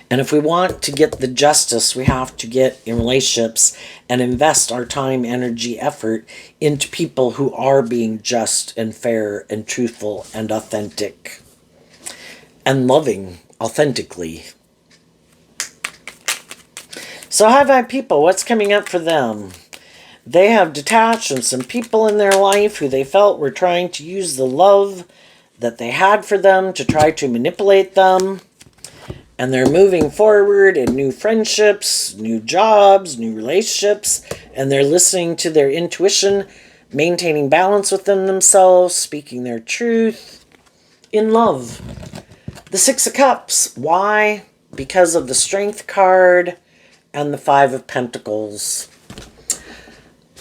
And if we want to get the justice, we have to get in relationships and invest our time, energy, effort into people who are being just and fair and truthful and authentic and loving authentically. So high vibe people, what's coming up for them? They have detached from some people in their life who they felt were trying to use the love that they had for them to try to manipulate them. And they're moving forward in new friendships, new jobs, new relationships, and they're listening to their intuition, maintaining balance within themselves, speaking their truth in love. The Six of Cups. Why? Because of the Strength card and the Five of Pentacles.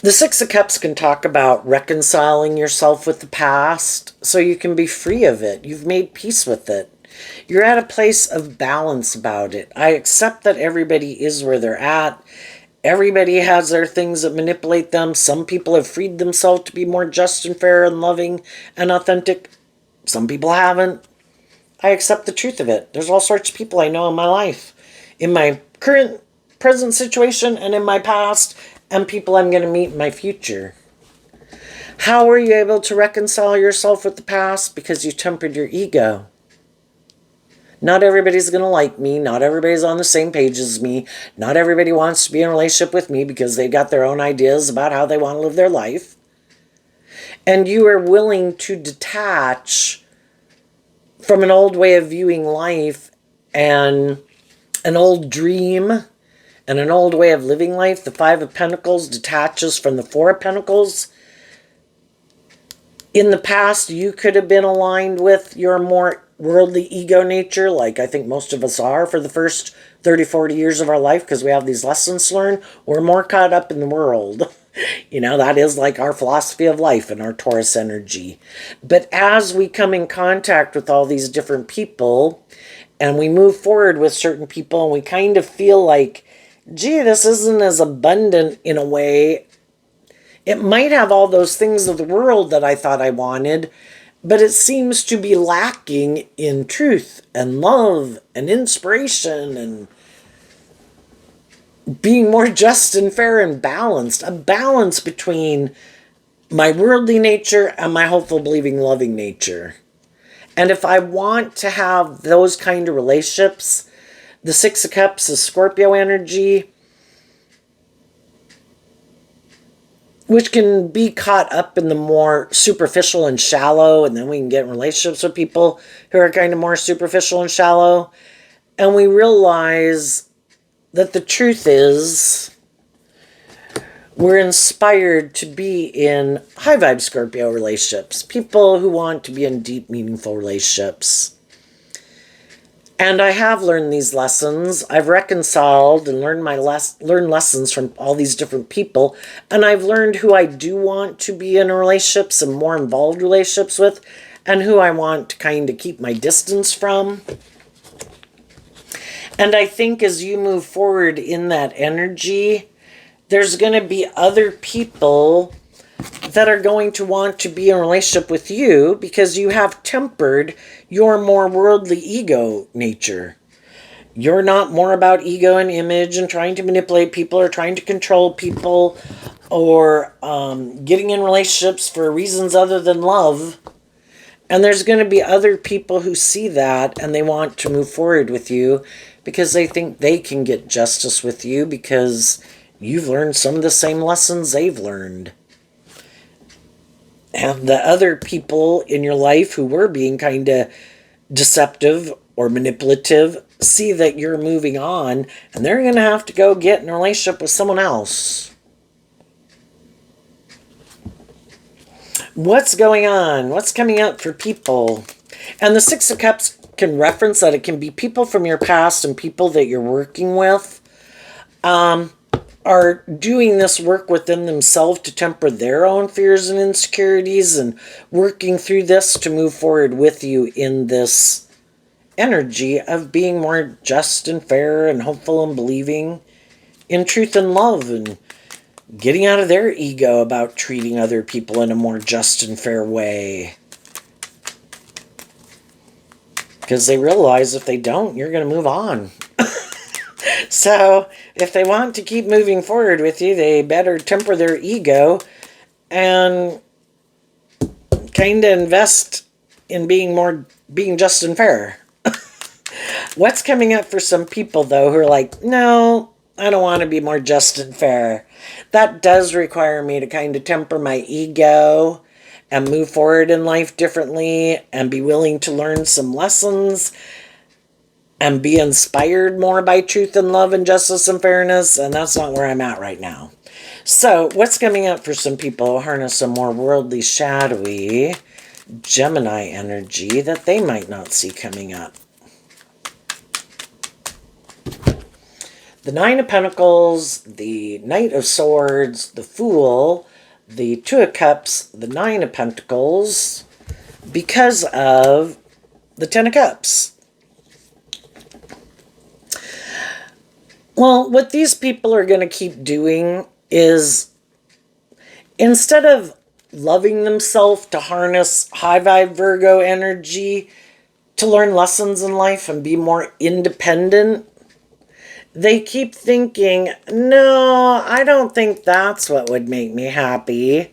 The Six of Cups can talk about reconciling yourself with the past so you can be free of it. You've made peace with it. You're at a place of balance about it. I accept that everybody is where they're at. Everybody has their things that manipulate them. Some people have freed themselves to be more just and fair and loving and authentic. Some people haven't. I accept the truth of it. There's all sorts of people I know in my life, in my current, present situation and in my past, and people I'm going to meet in my future. How were you able to reconcile yourself with the past? Because you tempered your ego. Not everybody's going to like me. Not everybody's on the same page as me. Not everybody wants to be in a relationship with me because they got their own ideas about how they want to live their life. And you are willing to detach from an old way of viewing life and an old dream and an old way of living life. The Five of Pentacles detaches from the Four of Pentacles. In the past, you could have been aligned with your more worldly ego nature, like I think most of us are for the first 30, 40 years of our life, because we have these lessons to learn. We're more caught up in the world. You know, that is like our philosophy of life and our Taurus energy. But as we come in contact with all these different people and we move forward with certain people and we kind of feel like, gee, this isn't as abundant in a way. It might have all those things of the world that I thought I wanted, but it seems to be lacking in truth and love and inspiration and being more just and fair and balanced. A balance between my worldly nature and my hopeful, believing, loving nature. And if I want to have those kind of relationships, the Six of Cups is Scorpio energy, which can be caught up in the more superficial and shallow, and then we can get in relationships with people who are kind of more superficial and shallow. And we realize that the truth is we're inspired to be in high vibe Scorpio relationships, people who want to be in deep, meaningful relationships. And I have learned these lessons. I've reconciled and learned lessons from all these different people. And I've learned who I do want to be in relationships and more involved relationships with, and who I want to kind of keep my distance from. And I think as you move forward in that energy, there's going to be other people that are going to want to be in a relationship with you because you have tempered your more worldly ego nature. You're not more about ego and image and trying to manipulate people or trying to control people or getting in relationships for reasons other than love. And there's going to be other people who see that and they want to move forward with you because they think they can get justice with you because you've learned some of the same lessons they've learned. And the other people in your life who were being kind of deceptive or manipulative see that you're moving on and they're going to have to go get in a relationship with someone else. What's going on? What's coming up for people? And the Six of Cups can reference that it can be people from your past and people that you're working with are doing this work within themselves to temper their own fears and insecurities and working through this to move forward with you in this energy of being more just and fair and hopeful and believing in truth and love and getting out of their ego about treating other people in a more just and fair way. Because they realize if they don't, you're going to move on. So if they want to keep moving forward with you, they better temper their ego and kind of invest in being just and fair. What's coming up for some people, though, who are like, no, I don't want to be more just and fair. That does require me to kind of temper my ego and move forward in life differently and be willing to learn some lessons and be inspired more by truth and love and justice and fairness. And that's not where I'm at right now. So what's coming up for some people who harness some more worldly, shadowy Gemini energy that they might not see coming up? The Nine of Pentacles, the Knight of Swords, the Fool, the Two of Cups, the Nine of Pentacles, because of the Ten of Cups. Well, what these people are going to keep doing is, instead of loving themselves to harness high vibe Virgo energy to learn lessons in life and be more independent, they keep thinking, no, I don't think that's what would make me happy.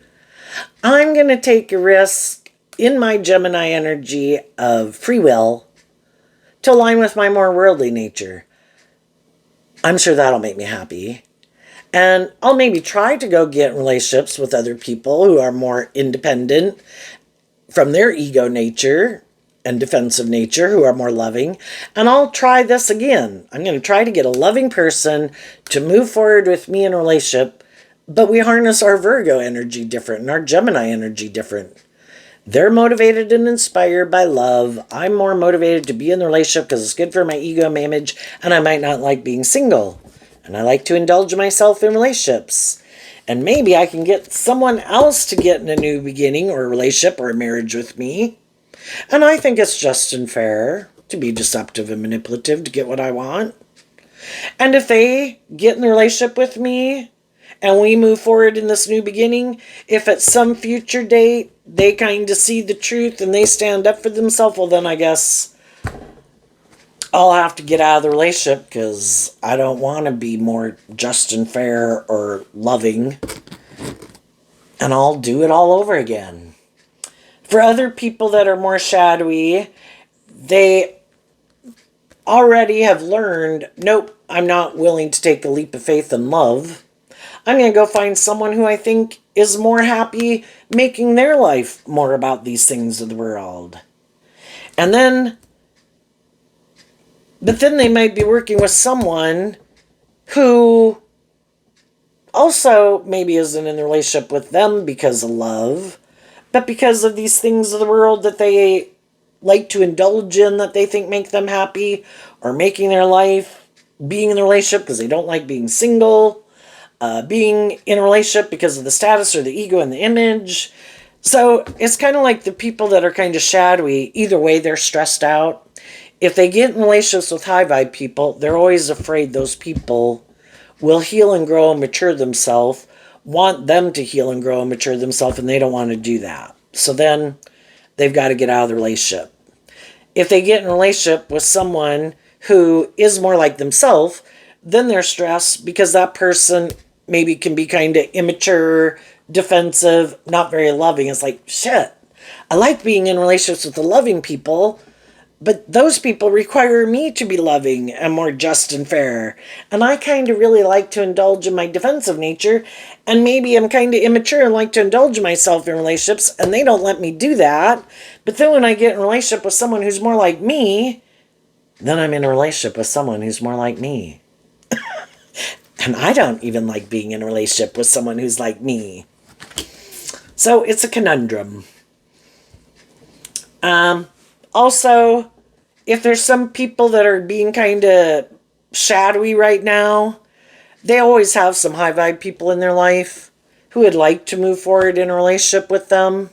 I'm going to take a risk in my Gemini energy of free will to align with my more worldly nature. I'm sure that'll make me happy. And I'll maybe try to go get in relationships with other people who are more independent from their ego nature and defensive nature who are more loving. And I'll try this again. I'm going to try to get a loving person to move forward with me in a relationship, but we harness our Virgo energy different and our Gemini energy different. They're motivated and inspired by love. I'm more motivated to be in the relationship because it's good for my ego and my image, and I might not like being single. And I like to indulge myself in relationships. And maybe I can get someone else to get in a new beginning or a relationship or a marriage with me. And I think it's just and fair to be deceptive and manipulative to get what I want. And if they get in the relationship with me and we move forward in this new beginning, if at some future date they kind of see the truth and they stand up for themselves, well, then I guess I'll have to get out of the relationship because I don't want to be more just and fair or loving. And I'll do it all over again. For other people that are more shadowy, they already have learned, nope, I'm not willing to take a leap of faith and love. I'm going to go find someone who I think is more happy making their life more about these things of the world. And then, but then they might be working with someone who also maybe isn't in a relationship with them because of love, but because of these things of the world that they like to indulge in that they think make them happy, or making their life being in a relationship because they don't like being single, being in a relationship because of the status or the ego and the image. So it's kind of like the people that are kind of shadowy. Either way, they're stressed out. If they get in relationships with high vibe people, they're always afraid those people will heal and grow and mature themselves, want them to heal and grow and mature themselves, and they don't want to do that. So then they've got to get out of the relationship. If they get in a relationship with someone who is more like themselves, then they're stressed because that person maybe can be kind of immature, defensive, not very loving. It's like, shit, I like being in relationships with the loving people, but those people require me to be loving and more just and fair. And I kind of really like to indulge in my defensive nature, and maybe I'm kind of immature and like to indulge myself in relationships, and they don't let me do that. But then when I get in a relationship with someone who's more like me, then I'm in a relationship with someone who's more like me. And I don't even like being in a relationship with someone who's like me. So it's a conundrum. Also, if there's some people that are being kind of shadowy right now, they always have some high vibe people in their life who would like to move forward in a relationship with them.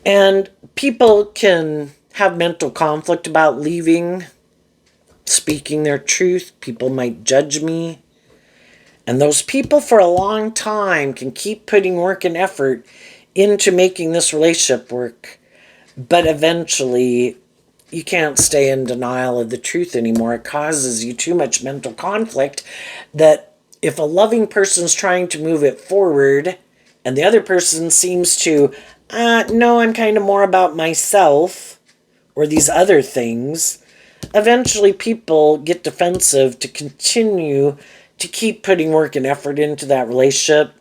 And people can have mental conflict about leaving, speaking their truth. People might judge me. And those people for a long time can keep putting work and effort into making this relationship work. But eventually, you can't stay in denial of the truth anymore. It causes you too much mental conflict that if a loving person's trying to move it forward and the other person seems to, no, I'm kind of more about myself or these other things, eventually people get defensive to continue to keep putting work and effort into that relationship.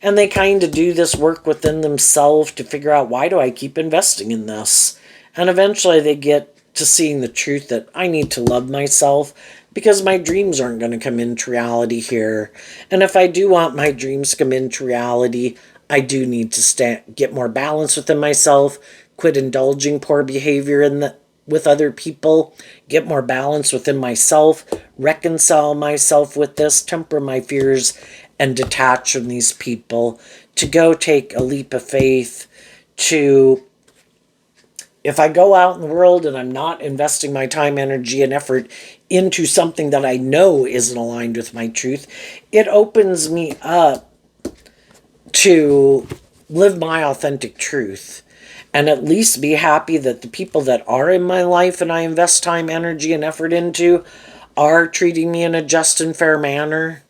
And they kind of do this work within themselves to figure out, why do I keep investing in this? And eventually they get to seeing the truth that I need to love myself because my dreams aren't going to come into reality here. And if I do want my dreams to come into reality, I do need to get more balance within myself, quit indulging poor behavior with other people, get more balance within myself, reconcile myself with this, temper my fears, and detach from these people, to go take a leap of faith, to, if I go out in the world and I'm not investing my time, energy, and effort into something that I know isn't aligned with my truth, it opens me up to live my authentic truth and at least be happy that the people that are in my life and I invest time, energy, and effort into are treating me in a just and fair manner.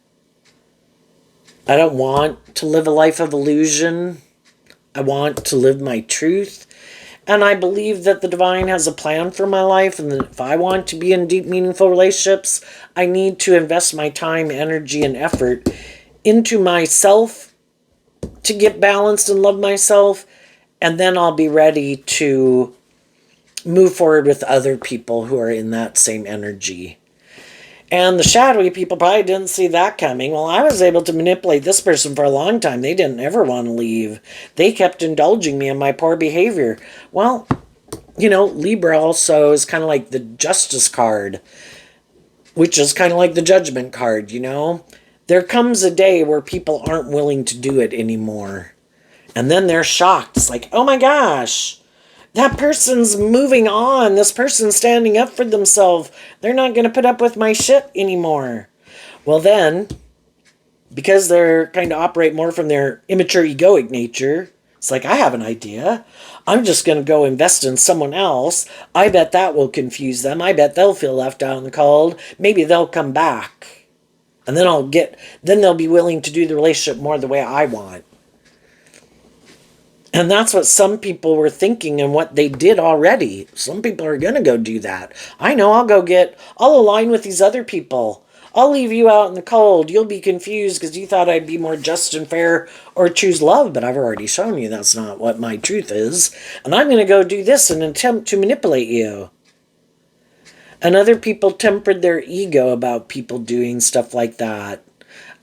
I don't want to live a life of illusion. I want to live my truth. And I believe that the divine has a plan for my life, and that if I want to be in deep, meaningful relationships, I need to invest my time, energy, and effort into myself to get balanced and love myself, And then I'll be ready to move forward with other people who are in that same energy. And the shadowy people probably didn't see that coming. Well, I was able to manipulate this person for a long time. They didn't ever want to leave. They kept indulging me in my poor behavior. Well, you know, Libra also is kind of like the Justice card, which is kind of like the Judgment card, you know? There comes a day where people aren't willing to do it anymore. And then they're shocked. It's like, oh my gosh, that person's moving on. This person's standing up for themselves. They're not going to put up with my shit anymore. Well then, because they're kind of operate more from their immature egoic nature, it's like, I have an idea. I'm just going to go invest in someone else. I bet that will confuse them. I bet they'll feel left out in the cold. Maybe they'll come back. And then they'll be willing to do the relationship more the way I want. And that's what some people were thinking and what they did already. Some people are going to go do that. I know, I'll align with these other people. I'll leave you out in the cold. You'll be confused because you thought I'd be more just and fair or choose love, but I've already shown you that's not what my truth is. And I'm going to go do this and attempt to manipulate you. And other people tempered their ego about people doing stuff like that.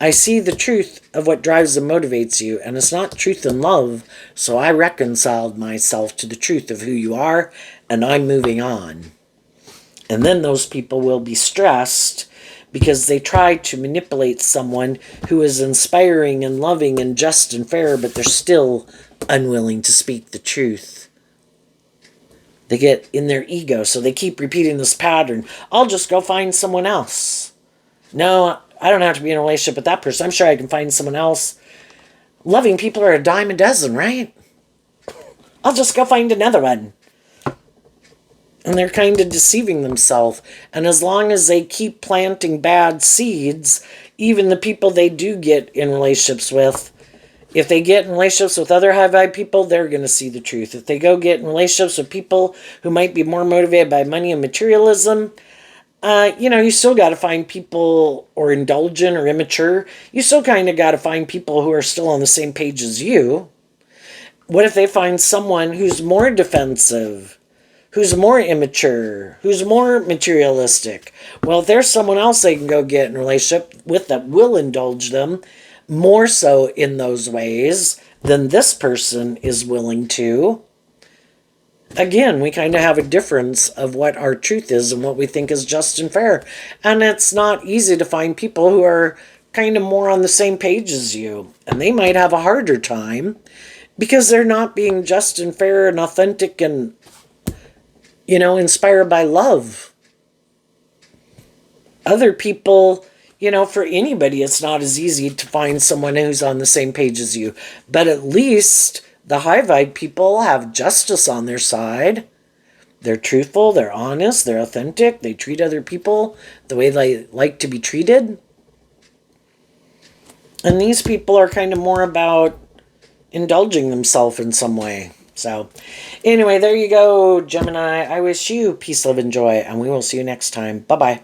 I see the truth of what drives and motivates you, and it's not truth and love, so I reconciled myself to the truth of who you are, and I'm moving on. And then those people will be stressed because they tried to manipulate someone who is inspiring and loving and just and fair, but they're still unwilling to speak the truth. They get in their ego, so they keep repeating this pattern. I'll just go find someone else. No, I don't have to be in a relationship with that person. I'm sure I can find someone else. Loving people are a dime a dozen, right? I'll just go find another one. And they're kind of deceiving themselves. And as long as they keep planting bad seeds, even the people they do get in relationships with, if they get in relationships with other high vibe people, they're going to see the truth. If they go get in relationships with people who might be more motivated by money and materialism, you still got to find people, or indulgent or immature. You still kind of got to find people who are still on the same page as you. What if they find someone who's more defensive, who's more immature, who's more materialistic? Well, if there's someone else they can go get in a relationship with that will indulge them more so in those ways than this person is willing to. Again, we kind of have a difference of what our truth is and what we think is just and fair. And it's not easy to find people who are kind of more on the same page as you. And they might have a harder time because they're not being just and fair and authentic and, inspired by love. Other people, for anybody, it's not as easy to find someone who's on the same page as you. But at least the high vibe people have justice on their side. They're truthful, they're honest, they're authentic, they treat other people the way they like to be treated. And these people are kind of more about indulging themselves in some way. So, anyway, there you go, Gemini. I wish you peace, love, and joy, and we will see you next time. Bye-bye.